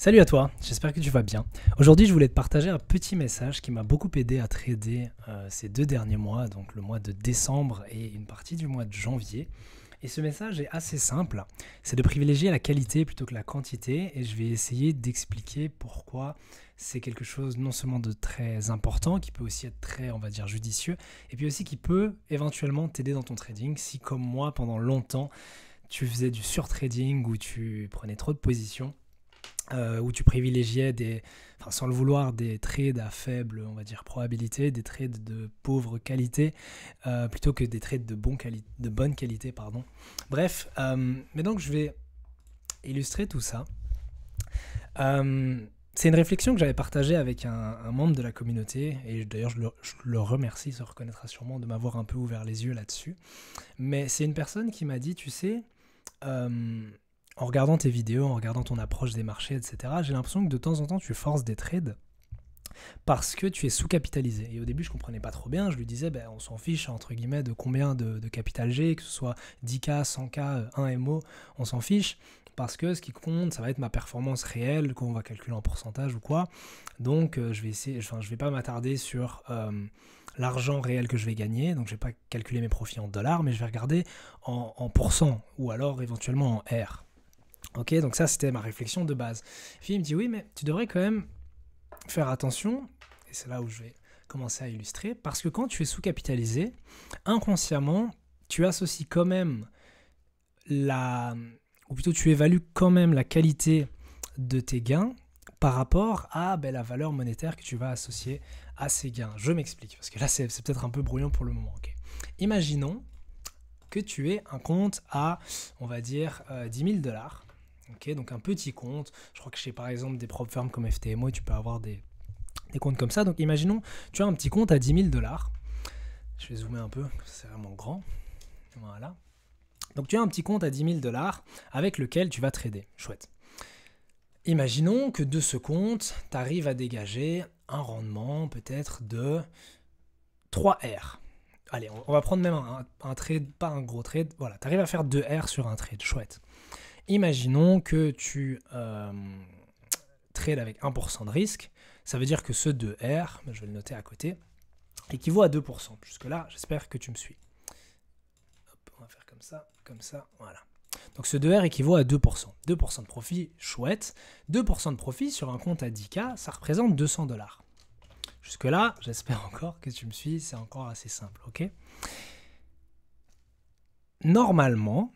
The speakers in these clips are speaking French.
Salut à toi, j'espère que tu vas bien. Aujourd'hui, je voulais te partager un petit message qui m'a beaucoup aidé à trader ces 2 derniers mois, donc le mois de décembre et une partie du mois de janvier. Et ce message est assez simple, c'est de privilégier la qualité plutôt que la quantité et je vais essayer d'expliquer pourquoi c'est quelque chose non seulement de très important, qui peut aussi être très, on va dire, judicieux, et puis aussi qui peut éventuellement t'aider dans ton trading si, comme moi, pendant longtemps, tu faisais du surtrading ou tu prenais trop de positions où tu privilégiais enfin, sans le vouloir, des trades à faible, on va dire, probabilité, des trades de pauvre qualité, plutôt que des trades de bonne qualité, pardon. Bref, mais donc je vais illustrer tout ça. C'est une réflexion que j'avais partagée avec un membre de la communauté, et d'ailleurs je le remercie, il se reconnaîtra sûrement de m'avoir un peu ouvert les yeux là-dessus. Mais c'est une personne qui m'a dit, tu sais, en regardant tes vidéos, en regardant ton approche des marchés, etc., j'ai l'impression que de temps en temps, tu forces des trades parce que tu es sous-capitalisé. Et au début, je ne comprenais pas trop bien. Je lui disais, on s'en fiche, entre guillemets, de combien de capital j'ai, que ce soit 10K, 100K, 1 MO, on s'en fiche. Parce que ce qui compte, ça va être ma performance réelle, qu'on va calculer en pourcentage ou quoi. Donc, je vais pas m'attarder sur l'argent réel que je vais gagner. Donc, je ne vais pas calculer mes profits en dollars, mais je vais regarder en pourcent ou alors éventuellement en R. Ok, donc ça c'était ma réflexion de base. Puis il me dit oui, mais tu devrais quand même faire attention, et c'est là où je vais commencer à illustrer, parce que quand tu es sous-capitalisé, inconsciemment, tu associes quand même ou plutôt tu évalues quand même la qualité de tes gains par rapport à la valeur monétaire que tu vas associer à ces gains. Je m'explique, parce que là c'est peut-être un peu brouillon pour le moment. Okay. Imaginons que tu aies un compte à, on va dire, 10 000 $. Okay, donc un petit compte, je crois que chez par exemple des prop firms comme FTMO, tu peux avoir des comptes comme ça. Donc imaginons, tu as un petit compte à 10 000 $. Je vais zoomer un peu, c'est vraiment grand. Voilà. Donc tu as un petit compte à 10 000 $ avec lequel tu vas trader. Chouette. Imaginons que de ce compte, tu arrives à dégager un rendement peut-être de 3R. Allez, on va prendre même un trade, pas un gros trade. Voilà, tu arrives à faire 2R sur un trade. Chouette. Imaginons que tu trades avec 1% de risque. Ça veut dire que ce 2R, je vais le noter à côté, équivaut à 2%. Jusque-là, j'espère que tu me suis. Hop, on va faire comme ça, voilà. Donc ce 2R équivaut à 2%. 2% de profit, chouette. 2% de profit sur un compte à 10K, ça représente 200 $. Jusque-là, j'espère encore que tu me suis, c'est encore assez simple, ok ? Normalement,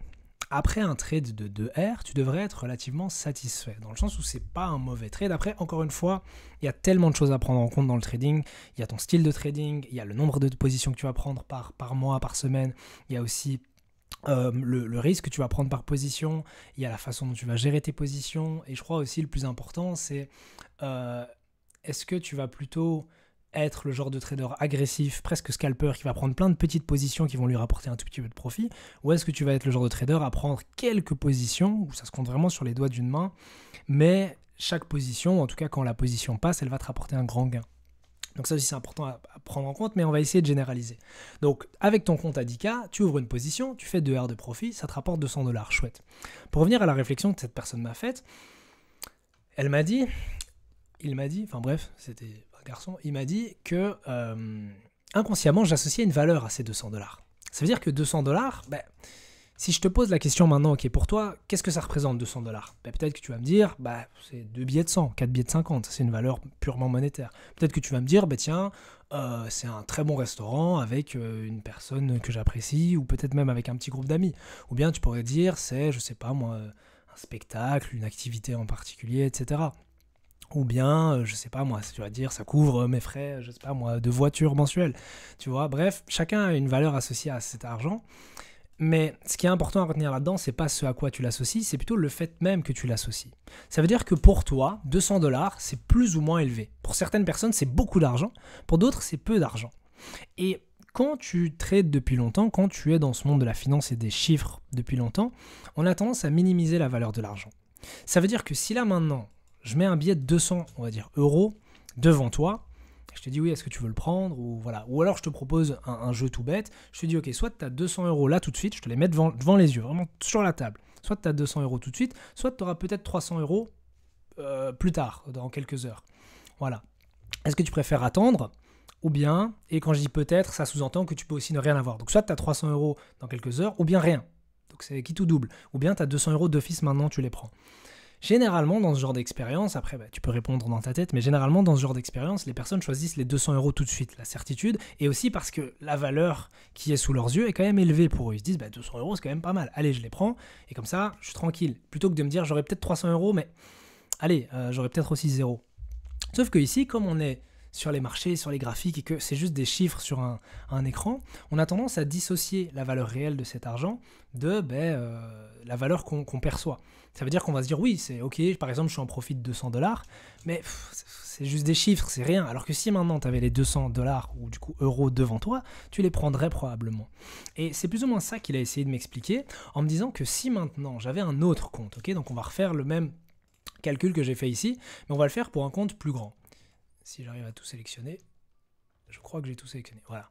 après un trade de 2R, tu devrais être relativement satisfait, dans le sens où c'est pas un mauvais trade. Après, encore une fois, il y a tellement de choses à prendre en compte dans le trading. Il y a ton style de trading, il y a le nombre de positions que tu vas prendre par mois, par semaine. Il y a aussi le risque que tu vas prendre par position. Il y a la façon dont tu vas gérer tes positions. Et je crois aussi le plus important, c'est est-ce que tu vas plutôt être le genre de trader agressif, presque scalper, qui va prendre plein de petites positions qui vont lui rapporter un tout petit peu de profit, ou est-ce que tu vas être le genre de trader à prendre quelques positions, où ça se compte vraiment sur les doigts d'une main, mais chaque position, en tout cas quand la position passe, elle va te rapporter un grand gain. Donc ça aussi c'est important à prendre en compte, mais on va essayer de généraliser. Donc avec ton compte à 10K, tu ouvres une position, tu fais 2 R de profit, ça te rapporte 200 $, chouette. Pour revenir à la réflexion que cette personne m'a faite, il m'a dit, enfin bref, c'était garçon, il m'a dit que inconsciemment j'associais une valeur à ces 200 $. Ça veut dire que 200 $, si je te pose la question maintenant, ok, pour toi, qu'est-ce que ça représente 200 $? Peut-être que tu vas me dire, c'est 2 billets de 100, 4 billets de 50, c'est une valeur purement monétaire. Peut-être que tu vas me dire, tiens, c'est un très bon restaurant avec une personne que j'apprécie, ou peut-être même avec un petit groupe d'amis. Ou bien tu pourrais dire, c'est, je sais pas moi, un spectacle, une activité en particulier, etc. Ou bien, je sais pas moi, tu vas dire, ça couvre mes frais, je sais pas moi, de voiture mensuelle. Tu vois, bref, chacun a une valeur associée à cet argent. Mais ce qui est important à retenir là-dedans, c'est pas ce à quoi tu l'associes, c'est plutôt le fait même que tu l'associes. Ça veut dire que pour toi, 200 $, c'est plus ou moins élevé. Pour certaines personnes, c'est beaucoup d'argent. Pour d'autres, c'est peu d'argent. Et quand tu trades depuis longtemps, quand tu es dans ce monde de la finance et des chiffres depuis longtemps, on a tendance à minimiser la valeur de l'argent. Ça veut dire que si là maintenant, je mets un billet de 200, on va dire, euros devant toi, je te dis oui, est-ce que tu veux le prendre ou voilà. Ou alors je te propose un jeu tout bête, je te dis ok, soit tu as 200 € là tout de suite, je te les mets devant les yeux, vraiment sur la table. Soit tu as 200 € tout de suite, soit tu auras peut-être 300 € plus tard, dans quelques heures. Voilà. Est-ce que tu préfères attendre ou bien, et quand je dis peut-être, ça sous-entend que tu peux aussi ne rien avoir. Donc soit tu as 300 € dans quelques heures, ou bien rien. Donc c'est quitte ou double. Ou bien tu as 200 € d'office maintenant, tu les prends. Généralement, dans ce genre d'expérience, après tu peux répondre dans ta tête, mais généralement dans ce genre d'expérience, les personnes choisissent les 200 € tout de suite, la certitude, et aussi parce que la valeur qui est sous leurs yeux est quand même élevée pour eux. Ils se disent 200 € c'est quand même pas mal, allez je les prends, et comme ça je suis tranquille. Plutôt que de me dire j'aurais peut-être 300 €, mais allez, j'aurais peut-être aussi 0. Sauf que ici, comme on est sur les marchés, sur les graphiques, et que c'est juste des chiffres sur un écran, on a tendance à dissocier la valeur réelle de cet argent de la valeur qu'on perçoit. Ça veut dire qu'on va se dire, oui, c'est ok, par exemple, je suis en profit de 200 $, mais c'est juste des chiffres, c'est rien. Alors que si maintenant, tu avais les 200 $, ou du coup euros devant toi, tu les prendrais probablement. Et c'est plus ou moins ça qu'il a essayé de m'expliquer, en me disant que si maintenant, j'avais un autre compte, ok, donc on va refaire le même calcul que j'ai fait ici, mais on va le faire pour un compte plus grand. Si j'arrive à tout sélectionner, je crois que j'ai tout sélectionné, voilà.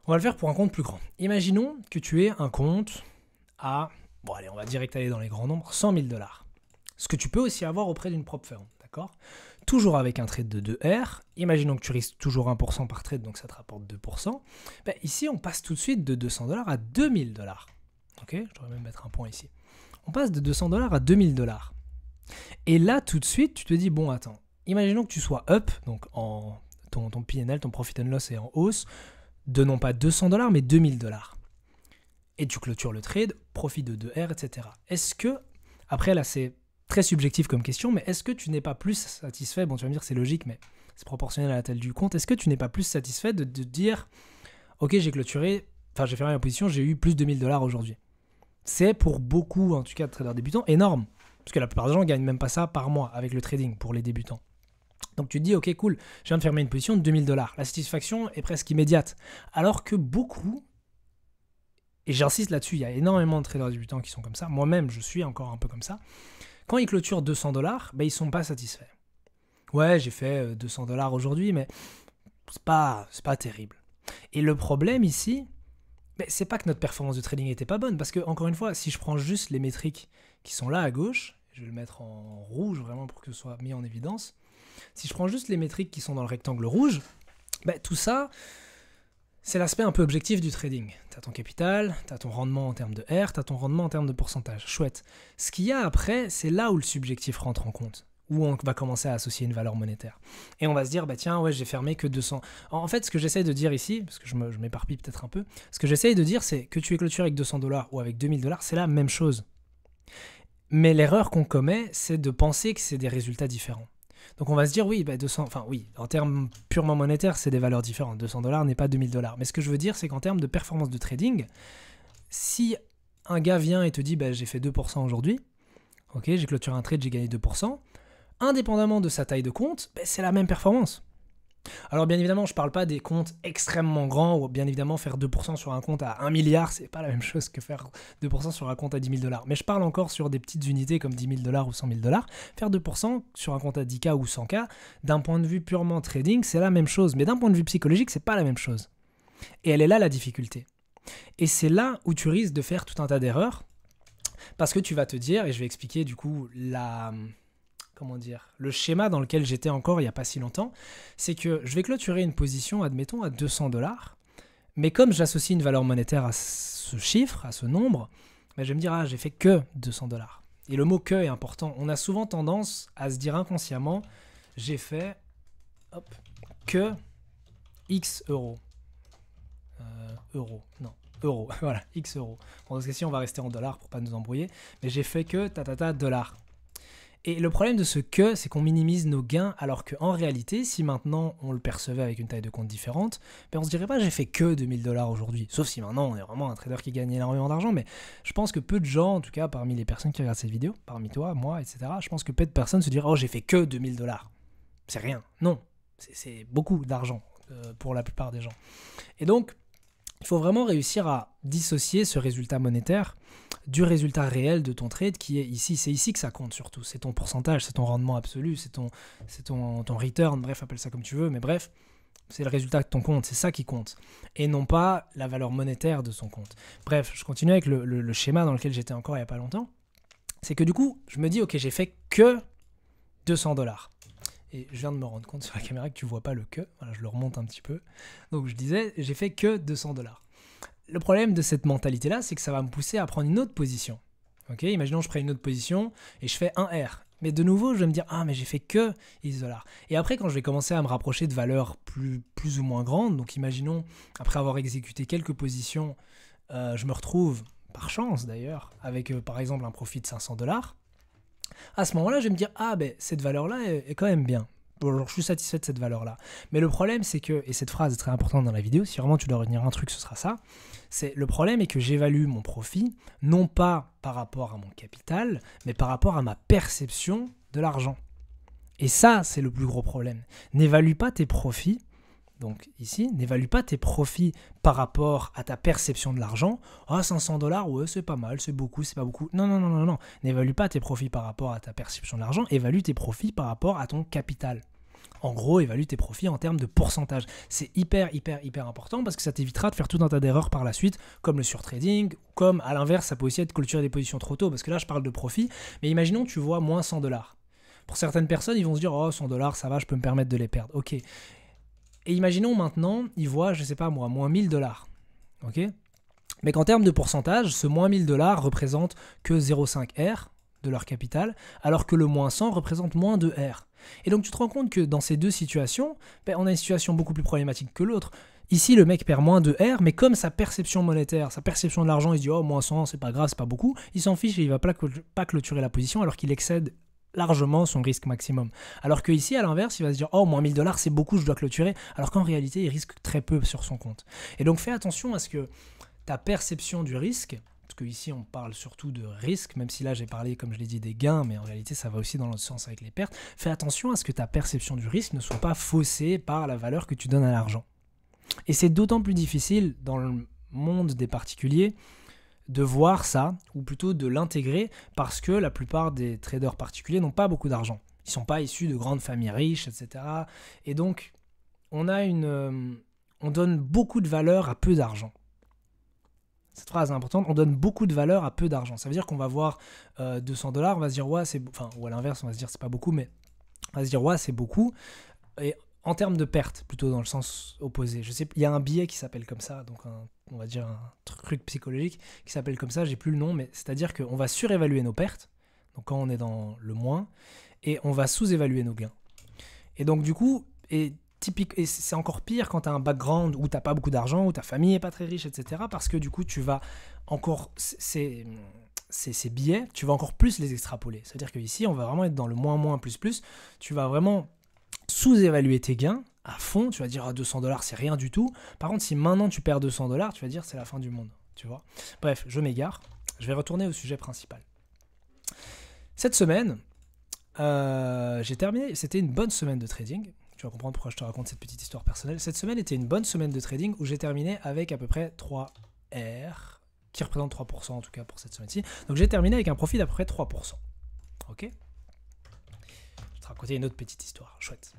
On va le faire pour un compte plus grand. Imaginons que tu aies un compte à, bon allez, on va direct aller dans les grands nombres, 100 000 $. Ce que tu peux aussi avoir auprès d'une prop firm, d'accord? Toujours avec un trade de 2R, imaginons que tu risques toujours 1% par trade, donc ça te rapporte 2%. Ben, ici, on passe tout de suite de 200 $ à 2000 $. Ok, je devrais même mettre un point ici. On passe de 200 $ à 2000 $. Et là, tout de suite, tu te dis, bon, attends, imaginons que tu sois up, donc en ton PNL, ton profit and loss est en hausse, de non pas 200 $, mais 2000 $. Et tu clôtures le trade, profit de 2R, etc. Est-ce que, après là c'est très subjectif comme question, mais est-ce que tu n'es pas plus satisfait, bon tu vas me dire c'est logique, mais c'est proportionnel à la taille du compte, est-ce que tu n'es pas plus satisfait de dire, ok j'ai clôturé, enfin j'ai fermé ma position, j'ai eu plus de 2000 $ aujourd'hui. C'est pour beaucoup, en tout cas de traders débutants, énorme. Parce que la plupart des gens ne gagnent même pas ça par mois avec le trading pour les débutants. Donc tu te dis, ok cool, je viens de fermer une position de 2000 $. La satisfaction est presque immédiate. Alors que beaucoup, et j'insiste là-dessus, il y a énormément de traders débutants qui sont comme ça, moi-même je suis encore un peu comme ça, quand ils clôturent 200 $, ben, ils ne sont pas satisfaits. Ouais, j'ai fait 200 $ aujourd'hui, mais c'est pas terrible. Et le problème ici, ben, c'est pas que notre performance de trading n'était pas bonne, parce que encore une fois, si je prends juste les métriques qui sont là à gauche, je vais le mettre en rouge vraiment pour que ce soit mis en évidence, si je prends juste les métriques qui sont dans le rectangle rouge, ben, tout ça, c'est l'aspect un peu objectif du trading. Tu as ton capital, tu as ton rendement en termes de R, tu as ton rendement en termes de pourcentage. Chouette. Ce qu'il y a après, c'est là où le subjectif rentre en compte, où on va commencer à associer une valeur monétaire. Et on va se dire, bah tiens, ouais, j'ai fermé que 200. En fait, ce que j'essaie de dire ici, parce que je m'éparpille peut-être un peu, ce que j'essaie de dire, c'est que tu es clôturé avec 200 $ ou avec 2000 $, c'est la même chose. Mais l'erreur qu'on commet, c'est de penser que c'est des résultats différents. Donc on va se dire, oui, bah 200, enfin oui, en termes purement monétaires, c'est des valeurs différentes. 200 $ n'est pas 2000 $. Mais ce que je veux dire, c'est qu'en termes de performance de trading, si un gars vient et te dit, bah, j'ai fait 2% aujourd'hui, ok, j'ai clôturé un trade, j'ai gagné 2%, indépendamment de sa taille de compte, bah, c'est la même performance. Alors bien évidemment, je ne parle pas des comptes extrêmement grands, ou bien évidemment faire 2% sur un compte à 1 milliard, c'est pas la même chose que faire 2% sur un compte à 10 000 $. Mais je parle encore sur des petites unités comme 10 000 $ ou 100 000 $. Faire 2% sur un compte à 10K ou 100K, d'un point de vue purement trading, c'est la même chose. Mais d'un point de vue psychologique, c'est pas la même chose. Et elle est là la difficulté. Et c'est là où tu risques de faire tout un tas d'erreurs, parce que tu vas te dire, et je vais expliquer du coup le schéma dans lequel j'étais encore il n'y a pas si longtemps, c'est que je vais clôturer une position, admettons, à 200 $, mais comme j'associe une valeur monétaire à ce chiffre, à ce nombre, ben je vais me dire, ah, j'ai fait que 200 $. Et le mot que est important. On a souvent tendance à se dire inconsciemment, j'ai fait que X euros. Euros, voilà, X euros. Bon, dans ce cas-ci, on va rester en dollars pour pas nous embrouiller, mais j'ai fait que dollars. Et le problème de ce que, c'est qu'on minimise nos gains, alors qu'en réalité, si maintenant on le percevait avec une taille de compte différente, ben on se dirait pas j'ai fait que 2000 $ aujourd'hui. Sauf si maintenant on est vraiment un trader qui gagne énormément d'argent, mais je pense que peu de gens, en tout cas parmi les personnes qui regardent cette vidéo, parmi toi, moi, etc., je pense que peu de personnes se diraient oh j'ai fait que 2000 $. C'est rien. Non, c'est beaucoup d'argent pour la plupart des gens. Et donc, il faut vraiment réussir à dissocier ce résultat monétaire du résultat réel de ton trade qui est ici. C'est ici que ça compte surtout. C'est ton pourcentage, c'est ton rendement absolu, c'est ton return, bref, appelle ça comme tu veux, mais bref, c'est le résultat de ton compte, c'est ça qui compte. Et non pas la valeur monétaire de son compte. Bref, je continue avec le schéma dans lequel j'étais encore il n'y a pas longtemps. C'est que du coup, je me dis, ok, j'ai fait que $200. Et je viens de me rendre compte sur la caméra que tu vois pas le que. Voilà, je le remonte un petit peu. Donc je disais, j'ai fait que $200. Le problème de cette mentalité-là, c'est que ça va me pousser à prendre une autre position. Ok, imaginons que je prends une autre position et je fais un R. Mais de nouveau, je vais me dire, ah, mais j'ai fait que $10. Et après, quand je vais commencer à me rapprocher de valeurs plus ou moins grandes, donc imaginons, après avoir exécuté quelques positions, je me retrouve, par chance d'ailleurs, avec par exemple un profit de $500. À ce moment-là, je vais me dire, ah, ben cette valeur-là est quand même bien. Bon, alors, je suis satisfait de cette valeur-là. Mais le problème, c'est que, et cette phrase est très importante dans la vidéo, si vraiment tu dois retenir un truc, ce sera ça. Le problème est que j'évalue mon profit, non pas par rapport à mon capital, mais par rapport à ma perception de l'argent. Et ça, c'est le plus gros problème. N'évalue pas tes profits. Donc ici, n'évalue pas tes profits par rapport à ta perception de l'argent. Ah, $500, ouais, c'est pas mal, c'est beaucoup, c'est pas beaucoup. Non, non, non, non, non. N'évalue pas tes profits par rapport à ta perception de l'argent, évalue tes profits par rapport à ton capital. En gros, évalue tes profits en termes de pourcentage. C'est hyper, hyper, hyper important parce que ça t'évitera de faire tout un tas d'erreurs par la suite, comme le surtrading, comme à l'inverse, ça peut aussi être clôturer des positions trop tôt, parce que là, je parle de profit. Mais imaginons, tu vois moins $100. Pour certaines personnes, ils vont se dire, oh, $100, ça va, je peux me permettre de les perdre. Ok. Et imaginons maintenant, ils voient, je sais pas moi, moins $1000. Ok. Mais qu'en termes de pourcentage, ce moins $1000 représente que 0,5 R de leur capital, alors que le moins 100 représente moins 2 R. Et donc tu te rends compte que dans ces deux situations, on a une situation beaucoup plus problématique que l'autre. Ici, le mec perd moins de R, mais comme sa perception monétaire, sa perception de l'argent, il se dit « Oh, moins 100, c'est pas grave, c'est pas beaucoup », il s'en fiche et il va pas clôturer la position alors qu'il excède largement son risque maximum. Alors que ici, à l'inverse, il va se dire « Oh, moins $1000, c'est beaucoup, je dois clôturer », alors qu'en réalité, il risque très peu sur son compte. Et donc fais attention à ce que ta perception du risque, parce qu'ici on parle surtout de risque, même si là j'ai parlé, comme je l'ai dit, des gains, mais en réalité ça va aussi dans l'autre sens avec les pertes, fais attention à ce que ta perception du risque ne soit pas faussée par la valeur que tu donnes à l'argent. Et c'est d'autant plus difficile dans le monde des particuliers de voir ça, ou plutôt de l'intégrer, parce que la plupart des traders particuliers n'ont pas beaucoup d'argent. Ils ne sont pas issus de grandes familles riches, etc. Et donc, on donne beaucoup de valeur à peu d'argent. Cette phrase est importante, on donne beaucoup de valeur à peu d'argent. Ça veut dire qu'on va voir $200, on va se dire, ouais, c'est... Enfin, ou à l'inverse, on va se dire, c'est pas beaucoup, mais on va se dire, ouais, c'est beaucoup. Et en termes de perte, plutôt dans le sens opposé. Je sais, il y a un biais qui s'appelle comme ça, donc on va dire un truc psychologique qui s'appelle comme ça, j'ai plus le nom, mais c'est-à-dire qu'on va surévaluer nos pertes, donc quand on est dans le moins, et on va sous-évaluer nos gains. Et donc du coup, et c'est encore pire quand tu as un background où tu n'as pas beaucoup d'argent, où ta famille n'est pas très riche, etc. Parce que du coup, tu vas encore... Ces biais, tu vas encore plus les extrapoler. C'est-à-dire qu'ici, on va vraiment être dans le moins, plus. Tu vas vraiment sous-évaluer tes gains à fond. Tu vas dire, ah, $200, c'est rien du tout. Par contre, si maintenant tu perds $200, tu vas dire, c'est la fin du monde. Tu vois ? Bref, je m'égare. Je vais retourner au sujet principal. Cette semaine, j'ai terminé. C'était une bonne semaine de trading. Tu vas comprendre pourquoi je te raconte cette petite histoire personnelle. Cette semaine était une bonne semaine de trading où j'ai terminé avec à peu près 3 R, qui représente 3% en tout cas pour cette semaine-ci. Donc j'ai terminé avec un profit d'à peu près 3%. Ok ? Je vais te raconter une autre petite histoire. Chouette.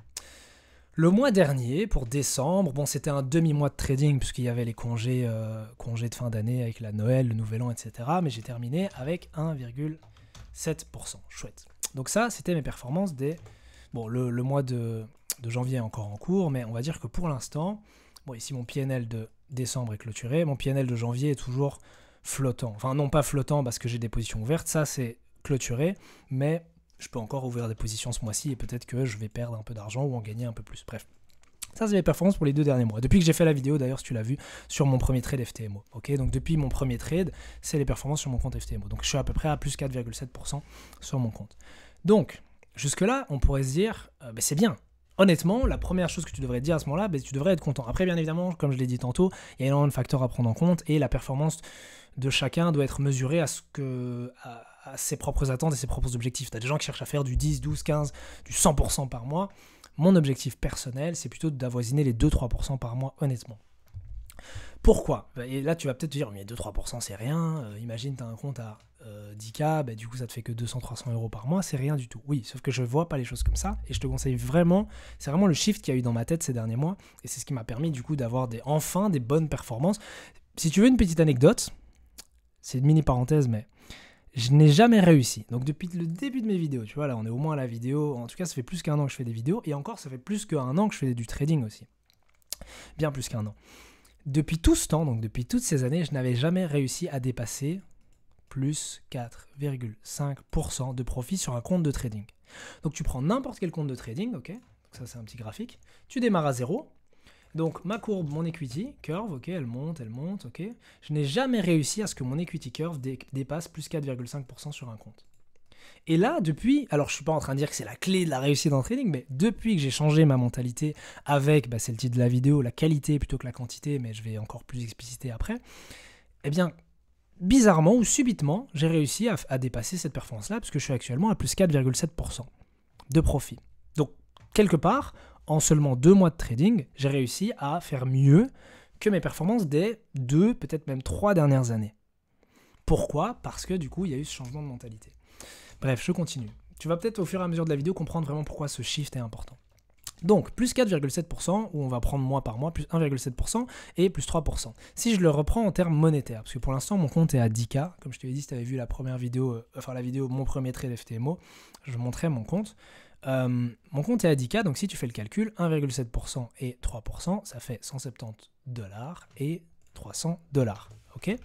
Le mois dernier, pour décembre, bon, c'était un demi-mois de trading puisqu'il y avait les congés de fin d'année avec la Noël, le Nouvel An, etc. Mais j'ai terminé avec 1,7%. Chouette. Donc ça, c'était mes performances des... Bon, le mois de janvier est encore en cours, mais on va dire que pour l'instant, bon, ici mon PNL de décembre est clôturé, mon PNL de janvier est toujours flottant. Enfin, non pas flottant parce que j'ai des positions ouvertes, ça c'est clôturé, mais je peux encore ouvrir des positions ce mois-ci et peut-être que je vais perdre un peu d'argent ou en gagner un peu plus. Bref, ça c'est mes performances pour les 2 derniers mois. Depuis que j'ai fait la vidéo, d'ailleurs, si tu l'as vu, sur mon premier trade FTMO. Ok, donc depuis mon premier trade, c'est les performances sur mon compte FTMO. Donc je suis à peu près à plus 4,7% sur mon compte. Donc, jusque-là, on pourrait se dire, c'est bien. Honnêtement, la première chose que tu devrais te dire à ce moment-là, tu devrais être content. Après, bien évidemment, comme je l'ai dit tantôt, il y a énormément de facteurs à prendre en compte et la performance de chacun doit être mesurée à ses propres attentes et ses propres objectifs. Tu as des gens qui cherchent à faire du 10, 12, 15, du 100% par mois. Mon objectif personnel, c'est plutôt d'avoisiner les 2-3% par mois, honnêtement. Pourquoi ? Et là, tu vas peut-être te dire, mais 2-3%, c'est rien. Imagine, tu as un compte à 10K, du coup, ça te fait que 200-300 € par mois, c'est rien du tout. Oui, sauf que je ne vois pas les choses comme ça, et je te conseille vraiment, c'est vraiment le shift qu'il y a eu dans ma tête ces derniers mois, et c'est ce qui m'a permis, du coup, d'avoir enfin des bonnes performances. Si tu veux une petite anecdote, c'est une mini parenthèse, mais je n'ai jamais réussi. Donc depuis le début de mes vidéos, tu vois, là on est au moins à la vidéo, en tout cas ça fait plus qu'1 an que je fais des vidéos, et encore ça fait plus qu'1 an que je fais du trading aussi. Bien plus qu'1 an. Depuis tout ce temps, donc depuis toutes ces années, je n'avais jamais réussi à dépasser plus 4,5% de profit sur un compte de trading. Donc tu prends n'importe quel compte de trading, ok, donc ça c'est un petit graphique, tu démarres à 0, donc ma courbe, mon equity curve, ok, elle monte, ok, je n'ai jamais réussi à ce que mon equity curve dépasse plus 4,5% sur un compte. Et là, depuis, alors je ne suis pas en train de dire que c'est la clé de la réussite dans le trading, mais depuis que j'ai changé ma mentalité avec, c'est le titre de la vidéo, la qualité plutôt que la quantité, mais je vais encore plus expliciter après, eh bien, bizarrement ou subitement, j'ai réussi à dépasser cette performance-là, parce que je suis actuellement à plus 4,7% de profit. Donc, quelque part, en seulement 2 mois de trading, j'ai réussi à faire mieux que mes performances des 2, peut-être même 3 dernières années. Pourquoi ? Parce que du coup, il y a eu ce changement de mentalité. Bref, je continue. Tu vas peut-être au fur et à mesure de la vidéo comprendre vraiment pourquoi ce shift est important. Donc, plus 4,7%, où on va prendre mois par mois, plus 1,7% et plus 3%. Si je le reprends en termes monétaires, parce que pour l'instant, mon compte est à 10K. Comme je te l'ai dit, si tu avais vu la première vidéo, la vidéo Mon premier trade FTMO, je montrais mon compte. Mon compte est à 10K, donc si tu fais le calcul, 1,7% et 3%, ça fait 170 $ et 300 $. Ok ?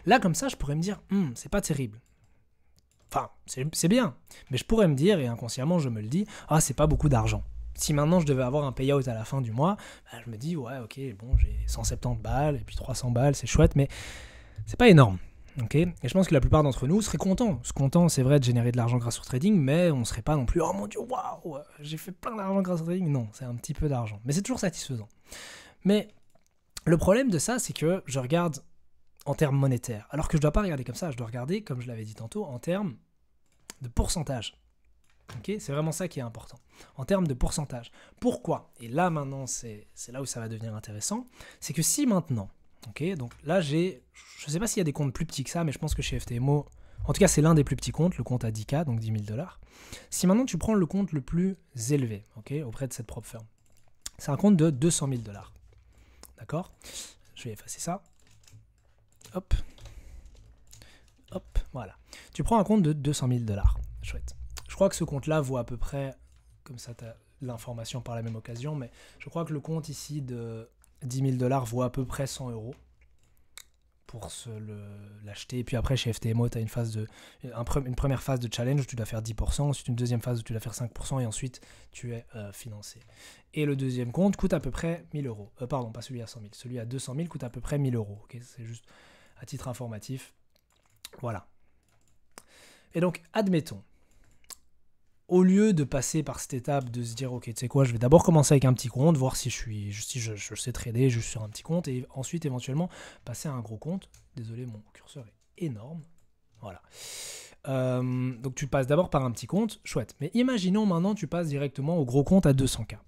Là, comme ça, je pourrais me dire, c'est pas terrible. Enfin, c'est bien. Mais je pourrais me dire, et inconsciemment, je me le dis, c'est pas beaucoup d'argent. Si maintenant je devais avoir un payout à la fin du mois, je me dis, ouais, ok, bon, j'ai 170 balles, et puis 300 balles, c'est chouette, mais c'est pas énorme. Okay, et je pense que la plupart d'entre nous seraient contents. C'est vrai de générer de l'argent grâce au trading, mais on ne serait pas non plus, oh mon Dieu, waouh, j'ai fait plein d'argent grâce au trading. Non, c'est un petit peu d'argent, mais c'est toujours satisfaisant. Mais le problème de ça, c'est que je regarde en termes monétaires, alors que je ne dois pas regarder comme ça, je dois regarder, comme je l'avais dit tantôt, en termes de pourcentage. Okay, c'est vraiment ça qui est important, en termes de pourcentage. Pourquoi ? Et là maintenant, c'est là où ça va devenir intéressant, c'est que si maintenant, ok, donc là je ne sais pas s'il y a des comptes plus petits que ça, mais je pense que chez FTMO, en tout cas c'est l'un des plus petits comptes, le compte à 10K, donc 10 000 $. Si maintenant tu prends le compte le plus élevé, ok, auprès de cette propre firme, c'est un compte de 200 000 $. D'accord ? Je vais effacer ça. Hop. Hop, voilà. Tu prends un compte de 200 000 $. Chouette. Je crois que ce compte-là vaut à peu près, comme ça tu as l'information par la même occasion, mais je crois que le compte ici de 10 000 $ vaut à peu près 100 € pour l'acheter. Et puis après, chez FTMO, tu as une première phase de challenge où tu dois faire 10%, ensuite une deuxième phase où tu dois faire 5%, et ensuite tu es financé. Et le deuxième compte coûte à peu près 1 000 €. Pardon, pas celui à 100 000. Celui à 200 000 coûte à peu près 1 000 €. Okay, c'est juste à titre informatif. Voilà. Et donc, admettons, au lieu de passer par cette étape de se dire, ok, tu sais quoi, je vais d'abord commencer avec un petit compte, voir si je sais trader juste sur un petit compte, et ensuite éventuellement passer à un gros compte. Désolé, mon curseur est énorme. Voilà. Donc tu passes d'abord par un petit compte, chouette. Mais imaginons maintenant tu passes directement au gros compte à 200K.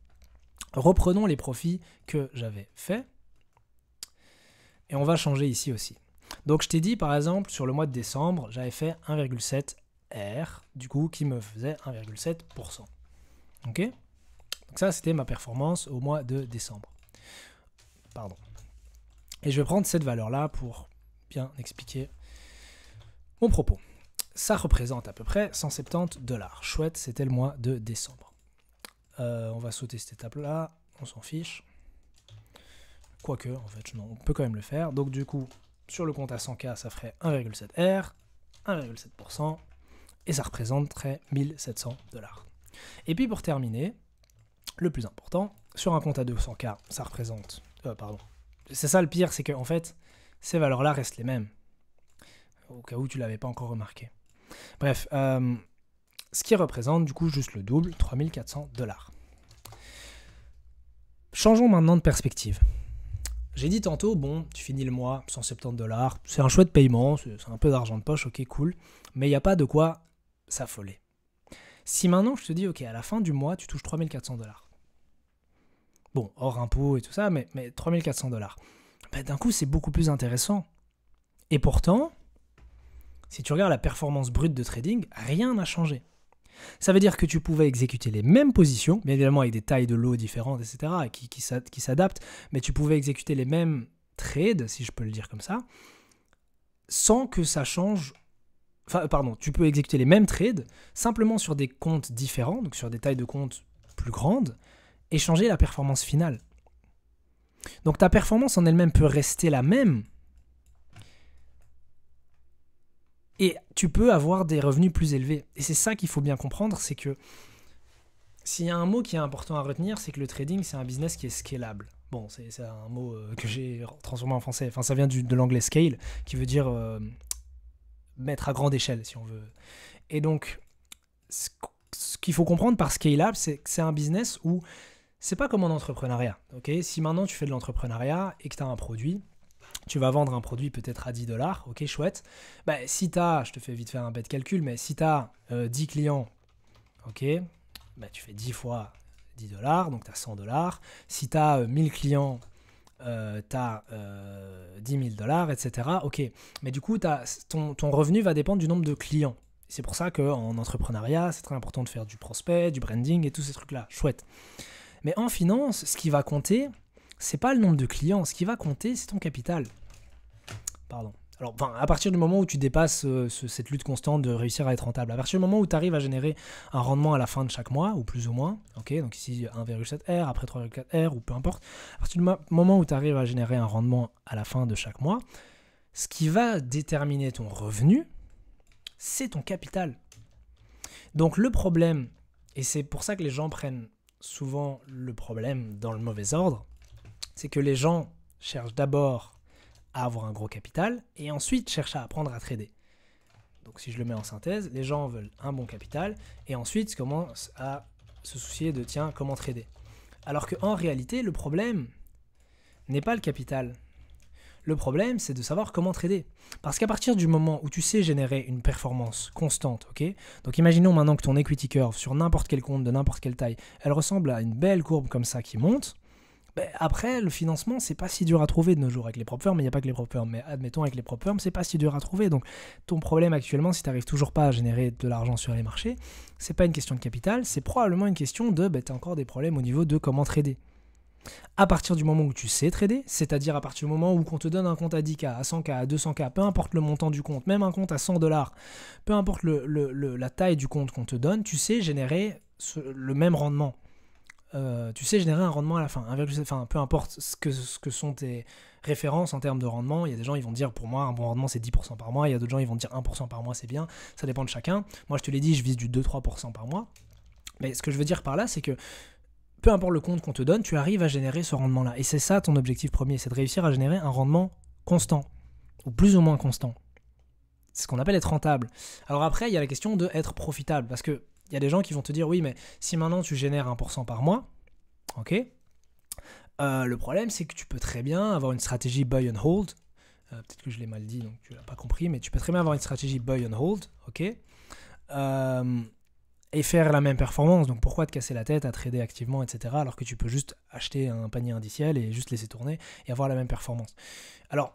Reprenons les profits que j'avais faits, et on va changer ici aussi. Donc je t'ai dit par exemple, sur le mois de décembre, j'avais fait 1,7 R, du coup, qui me faisait 1,7%. Ok ? Donc ça, c'était ma performance au mois de décembre. Pardon. Et je vais prendre cette valeur-là pour bien expliquer mon propos. Ça représente à peu près 170 $. Chouette, c'était le mois de décembre. On va sauter cette étape-là, on s'en fiche. Quoique, en fait, non, on peut quand même le faire. Donc du coup, sur le compte à 100K, ça ferait 1,7 R, 1,7%. Et ça représenterait 1 700 $. Et puis pour terminer, le plus important, sur un compte à 200K, ça représente... C'est ça le pire, c'est qu'en fait, ces valeurs-là restent les mêmes. Au cas où tu ne l'avais pas encore remarqué. Bref, ce qui représente du coup juste le double, 3 400 $. Changeons maintenant de perspective. J'ai dit tantôt, bon, tu finis le mois, 170 $, c'est un chouette paiement, c'est un peu d'argent de poche, ok, cool, mais il n'y a pas de quoi s'affoler. Si maintenant je te dis, ok, à la fin du mois, tu touches 3 400 $. Bon, hors impôts et tout ça, mais 3 400 $. Ben, d'un coup, c'est beaucoup plus intéressant. Et pourtant, si tu regardes la performance brute de trading, rien n'a changé. Ça veut dire que tu pouvais exécuter les mêmes positions, bien évidemment avec des tailles de lots différentes, etc., qui s'adaptent, mais tu pouvais exécuter les mêmes trades, si je peux le dire comme ça, sans que ça change Enfin, pardon, tu peux exécuter les mêmes trades simplement sur des comptes différents, donc sur des tailles de comptes plus grandes, et changer la performance finale. Donc ta performance en elle-même peut rester la même, et tu peux avoir des revenus plus élevés. Et c'est ça qu'il faut bien comprendre, c'est que s'il y a un mot qui est important à retenir, c'est que le trading, c'est un business qui est scalable. Bon, c'est un mot que j'ai transformé en français. Enfin, ça vient de l'anglais scale, qui veut dire mettre à grande échelle, si on veut. Et donc, ce qu'il faut comprendre par scalable, c'est que c'est un business où c'est pas comme en entrepreneuriat. Okay, si maintenant tu fais de l'entrepreneuriat et que tu as un produit, tu vas vendre un produit peut-être à 10 $, ok, chouette. Bah, si tu as, je te fais vite faire un bête calcul, mais si tu as 10 clients, ok, bah, tu fais 10 fois 10 $, donc tu as 100 $. Si tu as 1000 clients, tu as 10 000 $, etc. Ok, mais du coup, ton revenu va dépendre du nombre de clients. C'est pour ça qu'en entrepreneuriat, c'est très important de faire du prospect, du branding et tous ces trucs-là. Chouette. Mais en finance, ce qui va compter, c'est pas le nombre de clients. Ce qui va compter, c'est ton capital. Pardon. Alors, à partir du moment où tu dépasses cette lutte constante de réussir à être rentable, à partir du moment où tu arrives à générer un rendement à la fin de chaque mois, ou plus ou moins, ok, donc ici 1,7 R, après 3,4 R, ou peu importe, à partir du moment où tu arrives à générer un rendement à la fin de chaque mois, ce qui va déterminer ton revenu, c'est ton capital. Donc le problème, et c'est pour ça que les gens prennent souvent le problème dans le mauvais ordre, c'est que les gens cherchent d'abord à avoir un gros capital et ensuite cherchent à apprendre à trader. Donc si je le mets en synthèse, les gens veulent un bon capital et ensuite commencent à se soucier de tiens, comment trader. Alors qu'en réalité, le problème n'est pas le capital. Le problème, c'est de savoir comment trader. Parce qu'à partir du moment où tu sais générer une performance constante, ok, donc imaginons maintenant que ton equity curve sur n'importe quel compte de n'importe quelle taille, elle ressemble à une belle courbe comme ça qui monte. Ben après, le financement, c'est pas si dur à trouver de nos jours avec les prop firms, mais il n'y a pas que les prop firms. Mais admettons, avec les prop firms, c'est pas si dur à trouver. Donc, ton problème actuellement, si tu n'arrives toujours pas à générer de l'argent sur les marchés, c'est pas une question de capital, c'est probablement une question de, tu as encore des problèmes au niveau de comment trader. À partir du moment où tu sais trader, c'est-à-dire à partir du moment où on te donne un compte à 10K, à 100K, à 200K, peu importe le montant du compte, même un compte à 100 $, peu importe la taille du compte qu'on te donne, tu sais générer le même rendement. Tu sais générer un rendement à la fin. Enfin, peu importe ce que sont tes références en termes de rendement. Il y a des gens qui vont dire, pour moi, un bon rendement, c'est 10% par mois. Il y a d'autres gens qui vont dire 1% par mois, c'est bien. Ça dépend de chacun. Moi, je te l'ai dit, je vise du 2-3% par mois. Mais ce que je veux dire par là, c'est que peu importe le compte qu'on te donne, tu arrives à générer ce rendement-là. Et c'est ça ton objectif premier, c'est de réussir à générer un rendement constant, ou plus ou moins constant. C'est ce qu'on appelle être rentable. Alors après, il y a la question de être profitable, parce que il y a des gens qui vont te dire, oui, mais si maintenant tu génères 1% par mois, ok, le problème, c'est que tu peux très bien avoir une stratégie buy and hold. Peut-être que je l'ai mal dit, donc tu l'as pas compris, mais tu peux très bien avoir une stratégie buy and hold, ok, et faire la même performance. Donc pourquoi te casser la tête à trader activement, etc., alors que tu peux juste acheter un panier indiciel et juste laisser tourner et avoir la même performance. Alors,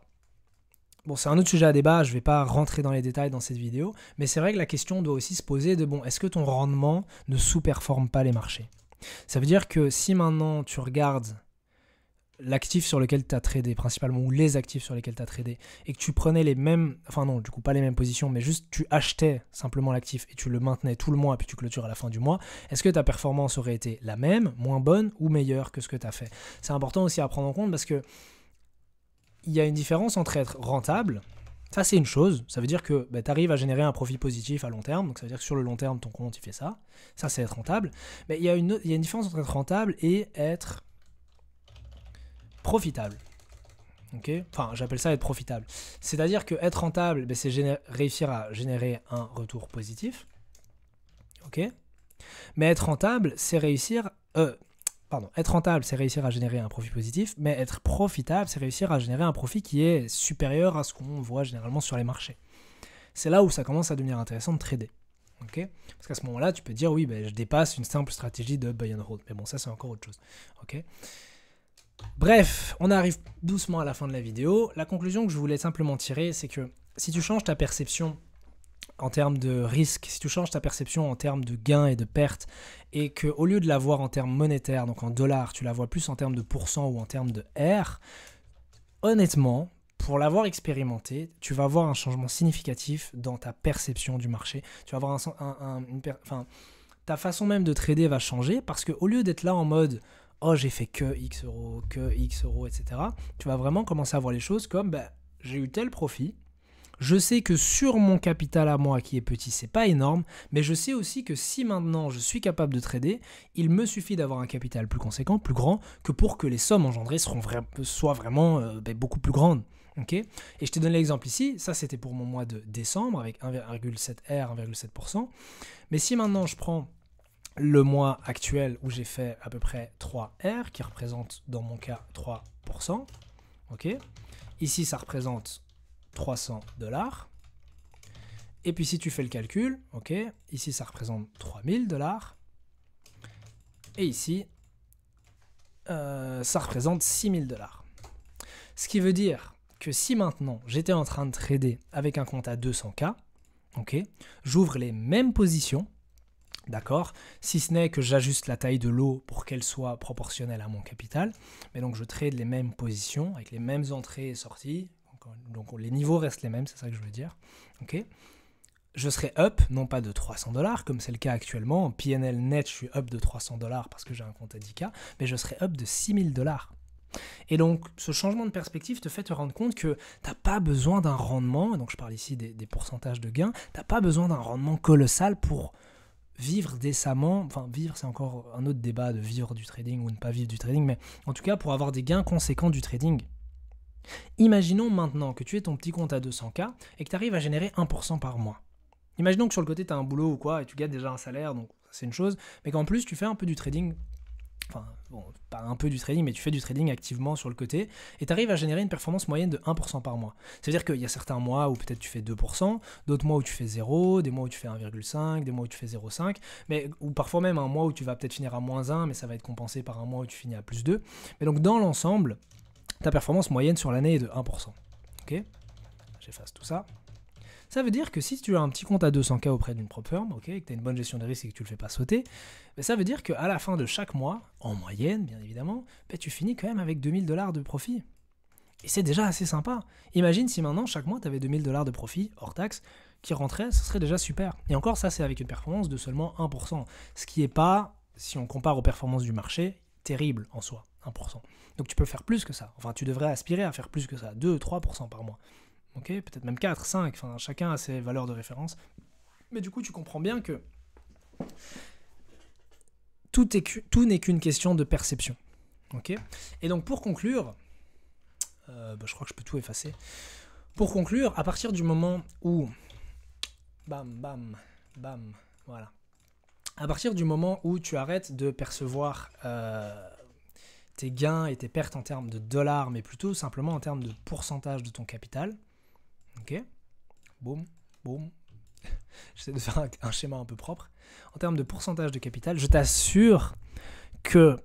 bon, c'est un autre sujet à débat, je ne vais pas rentrer dans les détails dans cette vidéo, mais c'est vrai que la question doit aussi se poser de, bon, est-ce que ton rendement ne sous-performe pas les marchés ? Ça veut dire que si maintenant tu regardes l'actif sur lequel tu as tradé principalement, ou les actifs sur lesquels tu as tradé, et que tu prenais les mêmes, enfin non, du coup pas les mêmes positions, mais juste tu achetais simplement l'actif et tu le maintenais tout le mois, puis tu clôtures à la fin du mois, est-ce que ta performance aurait été la même, moins bonne ou meilleure que ce que tu as fait ? C'est important aussi à prendre en compte parce que il y a une différence entre être rentable, ça c'est une chose, ça veut dire que tu arrives à générer un profit positif à long terme, donc ça veut dire que sur le long terme ton compte il fait ça c'est être rentable, mais il y a une différence entre être rentable et être profitable. Okay, enfin, j'appelle ça être profitable. C'est-à-dire que être rentable, c'est réussir à générer un retour positif. Ok. Mais être rentable, c'est réussir... être rentable, c'est réussir à générer un profit positif, mais être profitable, c'est réussir à générer un profit qui est supérieur à ce qu'on voit généralement sur les marchés. C'est là où ça commence à devenir intéressant de trader. Okay, parce qu'à ce moment-là, tu peux dire, oui, je dépasse une simple stratégie de buy and hold. Mais bon, ça, c'est encore autre chose. Ok. Bref, on arrive doucement à la fin de la vidéo. La conclusion que je voulais simplement tirer, c'est que si tu changes ta perception en termes de risque, si tu changes ta perception en termes de gains et de pertes, et qu'au lieu de la voir en termes monétaires, donc en dollars, tu la vois plus en termes de pourcent ou en termes de R, honnêtement, pour l'avoir expérimenté, tu vas avoir un changement significatif dans ta perception du marché. Tu vas avoir ta façon même de trader va changer parce qu'au lieu d'être là en mode « Oh, j'ai fait que X euros, etc. » Tu vas vraiment commencer à voir les choses comme « J'ai eu tel profit. Je sais que sur mon capital à moi qui est petit, c'est pas énorme, mais je sais aussi que si maintenant je suis capable de trader, il me suffit d'avoir un capital plus conséquent, plus grand, que pour que les sommes engendrées soient vraiment beaucoup plus grandes. » Okay, et je te donne l'exemple ici, ça c'était pour mon mois de décembre avec 1,7R, 1,7%. Mais si maintenant je prends le mois actuel où j'ai fait à peu près 3R, qui représente dans mon cas 3%, ok, ici ça représente $300. Et puis si tu fais le calcul, ok, ici ça représente $3000. Et ici, ça représente $6000. Ce qui veut dire que si maintenant j'étais en train de trader avec un compte à 200K, ok, j'ouvre les mêmes positions, d'accord, si ce n'est que j'ajuste la taille de lot pour qu'elle soit proportionnelle à mon capital, mais donc je trade les mêmes positions avec les mêmes entrées et sorties, donc les niveaux restent les mêmes, c'est ça que je veux dire, ok. Je serai up, non pas de $300, comme c'est le cas actuellement, en PNL net je suis up de $300 parce que j'ai un compte à 10K, mais je serai up de $6000. Et donc, ce changement de perspective te fait te rendre compte que tu n'as pas besoin d'un rendement, et donc je parle ici des pourcentages de gains, tu n'as pas besoin d'un rendement colossal pour vivre décemment, enfin vivre c'est encore un autre débat de vivre du trading ou ne pas vivre du trading, mais en tout cas pour avoir des gains conséquents du trading. Imaginons maintenant que tu aies ton petit compte à 200K et que tu arrives à générer 1% par mois. Imaginons que sur le côté tu as un boulot ou quoi et tu gagnes déjà un salaire, donc c'est une chose, mais qu'en plus tu fais un peu du trading. Enfin, bon, pas un peu du trading, mais tu fais du trading activement sur le côté et tu arrives à générer une performance moyenne de 1% par mois. C'est-à-dire qu'il y a certains mois où peut-être tu fais 2%, d'autres mois où tu fais 0, des mois où tu fais 1,5, des mois où tu fais 0,5, mais, ou parfois même un mois où tu vas peut-être finir à -1, mais ça va être compensé par un mois où tu finis à +2. Mais donc dans l'ensemble, ta performance moyenne sur l'année est de 1%. Ok ? J'efface tout ça. Ça veut dire que si tu as un petit compte à 200K auprès d'une propre firme, ok, et que tu as une bonne gestion des risques et que tu ne le fais pas sauter, ben ça veut dire qu'à la fin de chaque mois, en moyenne bien évidemment, ben tu finis quand même avec $2000 de profit. Et c'est déjà assez sympa. Imagine si maintenant chaque mois tu avais $2000 de profit hors taxe qui rentraient, ce serait déjà super. Et encore ça c'est avec une performance de seulement 1%, ce qui n'est pas, si on compare aux performances du marché, terrible en soi, 1%. Donc tu peux faire plus que ça, enfin tu devrais aspirer à faire plus que ça, 2-3% par mois. Ok, peut-être même 4, 5, enfin, chacun a ses valeurs de référence. Mais du coup, tu comprends bien que tout n'est qu'une question de perception. Ok. Et donc, pour conclure, je crois que je peux tout effacer. Pour conclure, à partir du moment où... Bam, bam, bam, voilà. À partir du moment où tu arrêtes de percevoir tes gains et tes pertes en termes de dollars, mais plutôt simplement en termes de pourcentage de ton capital, ok, boum, boum. J'essaie de faire un schéma un peu propre. En termes de pourcentage de capital, je t'assure que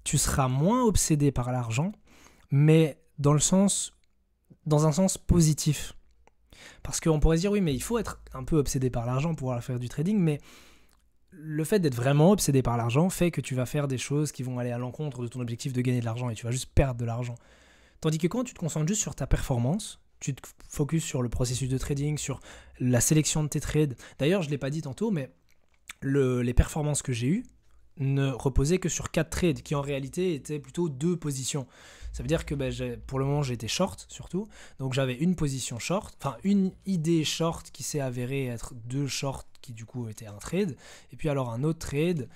tu seras moins obsédé par l'argent, mais dans un sens positif. Parce qu'on pourrait se dire, oui, mais il faut être un peu obsédé par l'argent pour pouvoir faire du trading, mais le fait d'être vraiment obsédé par l'argent fait que tu vas faire des choses qui vont aller à l'encontre de ton objectif de gagner de l'argent et tu vas juste perdre de l'argent. Tandis que quand tu te concentres juste sur ta performance, tu te focuses sur le processus de trading, sur la sélection de tes trades. D'ailleurs, je ne l'ai pas dit tantôt, mais les performances que j'ai eues ne reposaient que sur 4 trades, qui en réalité étaient plutôt 2 positions. Ça veut dire que pour le moment, j'étais short surtout. Donc j'avais une position short, enfin une idée short qui s'est avérée être 2 shorts qui du coup étaient un trade. Et puis alors un autre trade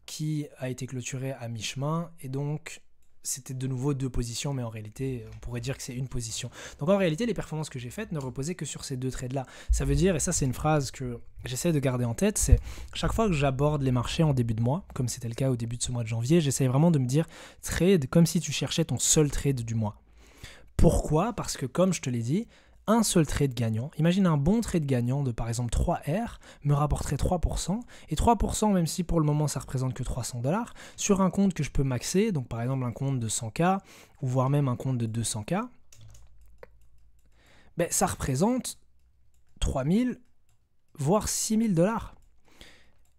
qui a été clôturé à mi-chemin. Et donc... c'était de nouveau 2 positions, mais en réalité, on pourrait dire que c'est une position. Donc en réalité, les performances que j'ai faites ne reposaient que sur ces 2 trades-là. Ça veut dire, et ça c'est une phrase que j'essaie de garder en tête, c'est chaque fois que j'aborde les marchés en début de mois, comme c'était le cas au début de ce mois de janvier, j'essaie vraiment de me dire trade comme si tu cherchais ton seul trade du mois. Pourquoi ? Parce que comme je te l'ai dit, un seul trade gagnant, imagine un bon trade gagnant de par exemple 3R me rapporterait 3%, et 3% même si pour le moment ça représente que $300, sur un compte que je peux maxer, donc par exemple un compte de 100K, ou voire même un compte de 200K, ben, ça représente 3000 voire $6000.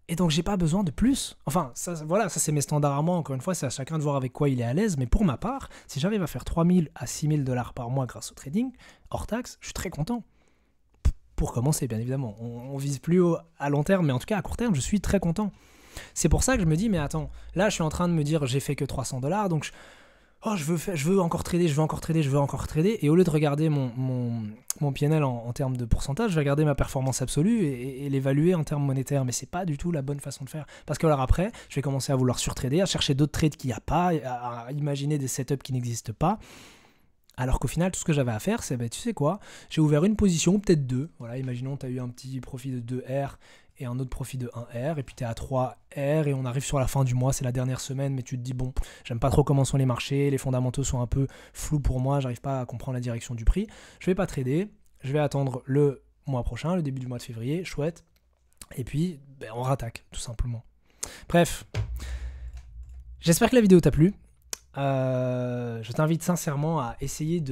Et donc, j'ai pas besoin de plus. Enfin, ça, voilà, ça c'est mes standards à moi. Encore une fois, c'est à chacun de voir avec quoi il est à l'aise. Mais pour ma part, si j'arrive à faire 3000 à 6000 dollars par mois grâce au trading, hors taxe, je suis très content. Pour commencer, bien évidemment. On vise plus à long terme, mais en tout cas, à court terme, je suis très content. C'est pour ça que je me dis, mais attends, là, je suis en train de me dire, j'ai fait que 300 dollars, donc je veux encore trader, je veux encore trader, je veux encore trader. Et au lieu de regarder mon PNL en termes de pourcentage, je vais regarder ma performance absolue et l'évaluer en termes monétaires. Mais c'est pas du tout la bonne façon de faire. Parce que alors après, je vais commencer à vouloir surtrader, à chercher d'autres trades qu'il n'y a pas, à imaginer des setups qui n'existent pas. Alors qu'au final, tout ce que j'avais à faire, c'est, tu sais quoi, j'ai ouvert une position, peut-être deux. Voilà, imaginons tu as eu un petit profit de 2R et un autre profit de 1R, et puis tu es à 3R, et on arrive sur la fin du mois, c'est la dernière semaine, mais tu te dis, bon, j'aime pas trop comment sont les marchés, les fondamentaux sont un peu flous pour moi, j'arrive pas à comprendre la direction du prix, je vais pas trader, je vais attendre le mois prochain, le début du mois de février, chouette, et puis on rattaque, tout simplement. Bref, j'espère que la vidéo t'a plu. Je t'invite sincèrement à essayer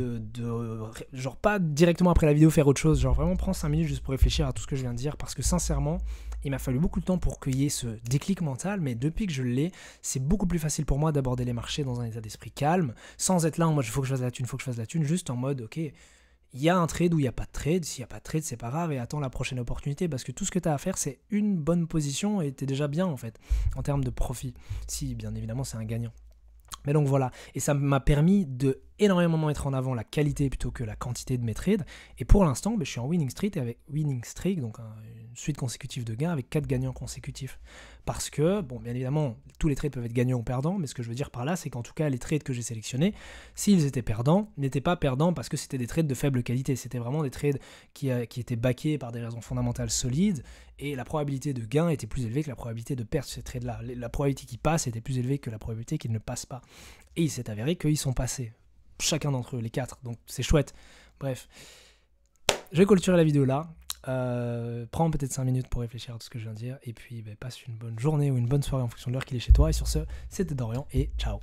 genre pas directement après la vidéo faire autre chose, genre vraiment prends 5 minutes juste pour réfléchir à tout ce que je viens de dire, parce que sincèrement il m'a fallu beaucoup de temps pour qu'il y ait ce déclic mental, mais depuis que je l'ai, c'est beaucoup plus facile pour moi d'aborder les marchés dans un état d'esprit calme, sans être là en mode il faut que je fasse la thune, il faut que je fasse la thune, juste en mode ok, il y a un trade ou il n'y a pas de trade, s'il n'y a pas de trade c'est pas grave et attends la prochaine opportunité, parce que tout ce que tu as à faire c'est une bonne position et tu es déjà bien en fait en termes de profit, si bien évidemment c'est un gagnant. Mais donc voilà, et ça m'a permis de énormément mettre en avant la qualité plutôt que la quantité de mes trades. Et pour l'instant, je suis en winning streak, donc une suite consécutive de gains avec 4 gagnants consécutifs. Parce que, bon, bien évidemment, tous les trades peuvent être gagnants ou perdants, mais ce que je veux dire par là, c'est qu'en tout cas, les trades que j'ai sélectionnés, s'ils étaient perdants, n'étaient pas perdants parce que c'était des trades de faible qualité. C'était vraiment des trades qui étaient backés par des raisons fondamentales solides, et la probabilité de gain était plus élevée que la probabilité de perdre ces trades-là. La probabilité qu'ils passent était plus élevée que la probabilité qu'ils ne passent pas. Et il s'est avéré qu'ils sont passés. Chacun d'entre eux, les 4. Donc c'est chouette. Bref. Je vais clôturer la vidéo là. Prends peut-être 5 minutes pour réfléchir à tout ce que je viens de dire. Et puis passe une bonne journée ou une bonne soirée en fonction de l'heure qu'il est chez toi. Et sur ce, c'était Dorian et ciao.